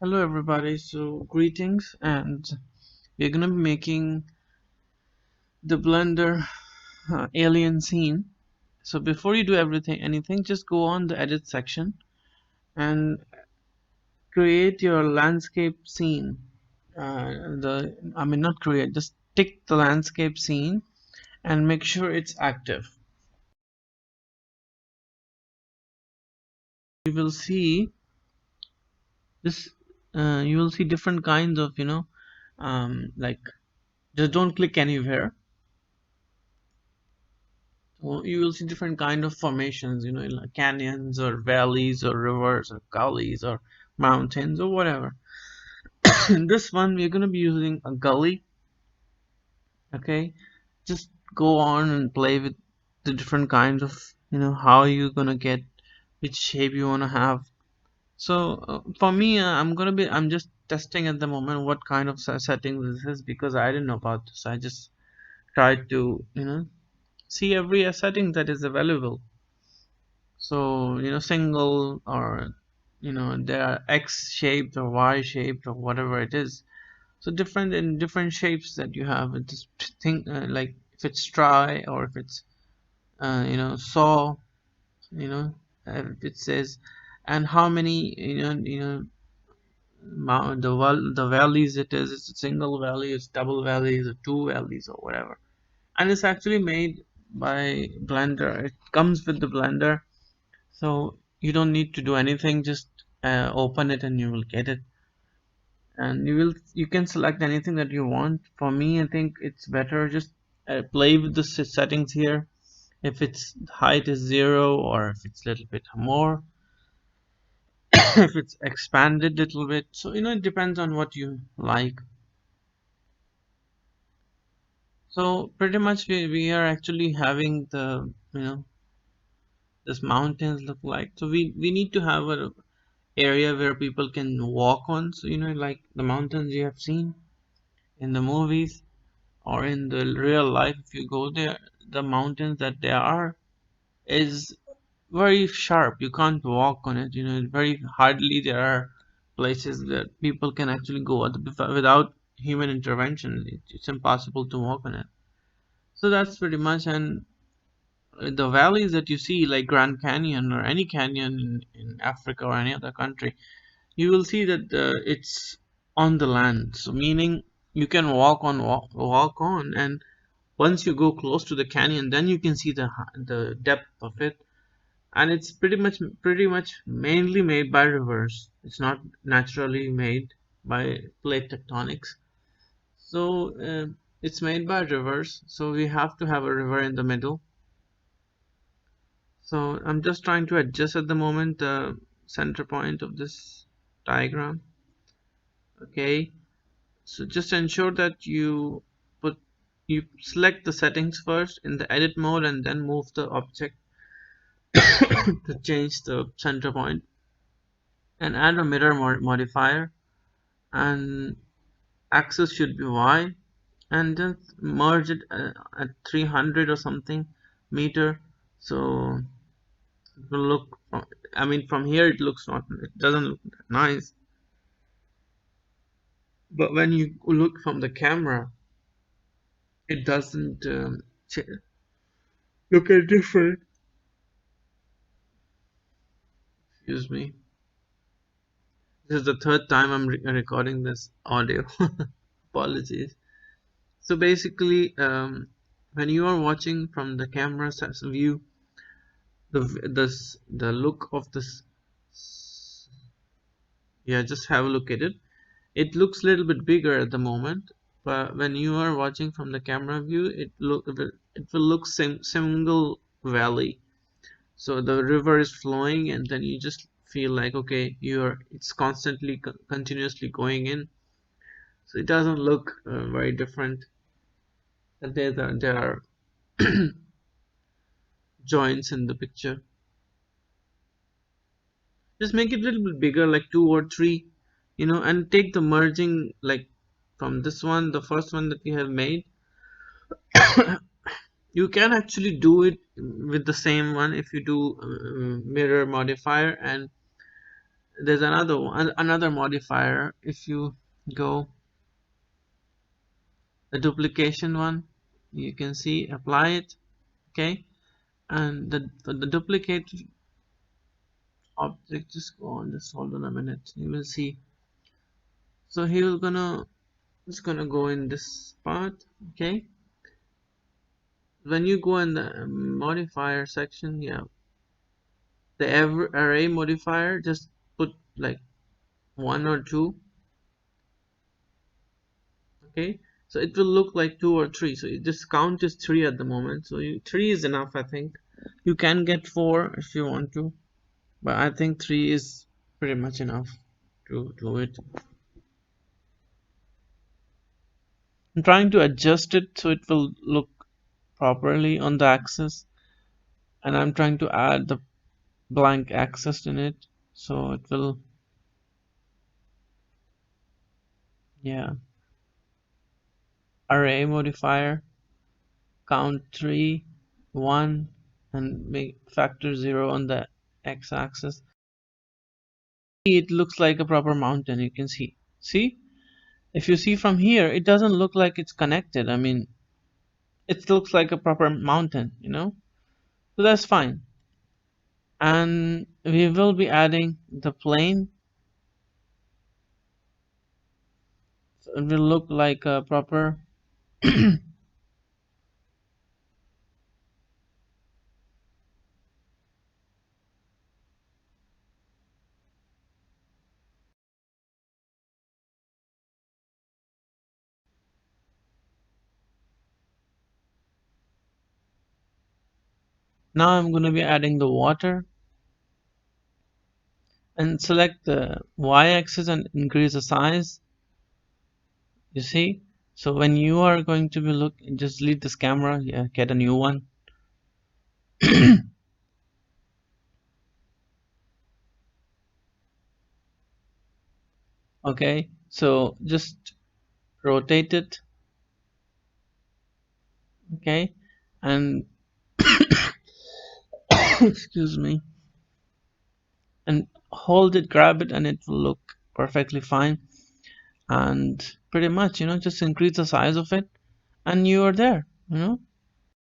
Hello everybody, so greetings, and we're gonna be making the Blender alien scene. So before you do anything, just go on the edit section and create your landscape scene. I mean not create, just tick the landscape scene and make sure it's active. You will see this. You will see different kinds of like just don't click anywhere. Well, you will see different kind of formations, like canyons or valleys or rivers or gullies or mountains or whatever. In this one, we're going to be using a gully. Okay, just go on and play with the different kinds of, how you're going to get which shape you want to have. So for me, I'm just testing at the moment what kind of settings this is because I didn't know about this. I just tried to, see every setting that is available. So single, or they are X shaped or Y shaped or whatever it is. So different in different shapes that you have. This thing, like if it's try or if it's saw, you know if it says, and how many the valleys it is. It's a single valley, it's double valleys, or two valleys or whatever. And it's actually made by Blender. It comes with the Blender. So you don't need to do anything, just open it and you will get it. And you can select anything that you want. For me, I think it's better just play with the settings here. If its height is 0, or if it's a little bit more, if it's expanded a little bit. So it depends on what you like. So pretty much we are actually having the this mountains look like. So we need to have a area where people can walk on. So like the mountains you have seen in the movies or in the real life, if you go there, the mountains that there are is very sharp. You can't walk on it. Very hardly there are places that people can actually go without human intervention. It's impossible to walk on it. So that's pretty much. And the valleys that you see, like Grand Canyon or any canyon in Africa or any other country, you will see that it's on the land. So meaning you can walk on, and once you go close to the canyon, then you can see the depth of it. And it's pretty much mainly made by rivers. It's not naturally made by plate tectonics. So it's made by rivers, so we have to have a river in the middle. So I'm just trying to adjust at the moment the center point of this diagram. Okay, so just ensure that put you select the settings first in the edit mode and then move the object to change the center point, and add a mirror modifier, and axis should be Y, and then merge it at 300 or something meter. So it will look, I mean from here it doesn't look nice, but when you look from the camera it doesn't look at different. Excuse me. This is the third time I'm recording this audio. Apologies. So basically, when you are watching from the camera view, the look of this, yeah, just have a look at it. It looks a little bit bigger at the moment, but when you are watching from the camera view, it will look single valley. So the river is flowing, and then you just feel like, okay, it's constantly continuously going in. So it doesn't look very different. And there are joints in the picture. Just make it a little bit bigger, like 2 or 3, and take the merging, like from this one, the first one that we have made. You can actually do it with the same one if you do mirror modifier, and there's another one, another modifier. If you go the duplication one, you can see apply it. Okay, and for the duplicate object, just go on, just hold on a minute, you will see. So he will gonna just gonna go in this part. Okay, when you go in the modifier section, yeah, the array modifier, just put like one or two. Okay, so it will look like two or three, so you just count is three at the moment, so three is enough. I think you can get four if you want to, but I think three is pretty much enough to do it. I'm trying to adjust it so it will look properly on the axis, and I'm trying to add the blank axis in it so it will, yeah, array modifier, count 3, 1, and make factor 0 on the x-axis. It looks like a proper mountain. You can see, if you see from here, it doesn't look like it's connected. I mean, it looks like a proper mountain, so that's fine. And we will be adding the plane, so it will look like a proper now I'm going to be adding the water, and select the y-axis and increase the size. You see, so when you are going to be just delete this camera, yeah, get a new one. Okay, so just rotate it. Okay, and excuse me, and hold it, grab it, and it will look perfectly fine. And pretty much, just increase the size of it, and you are there.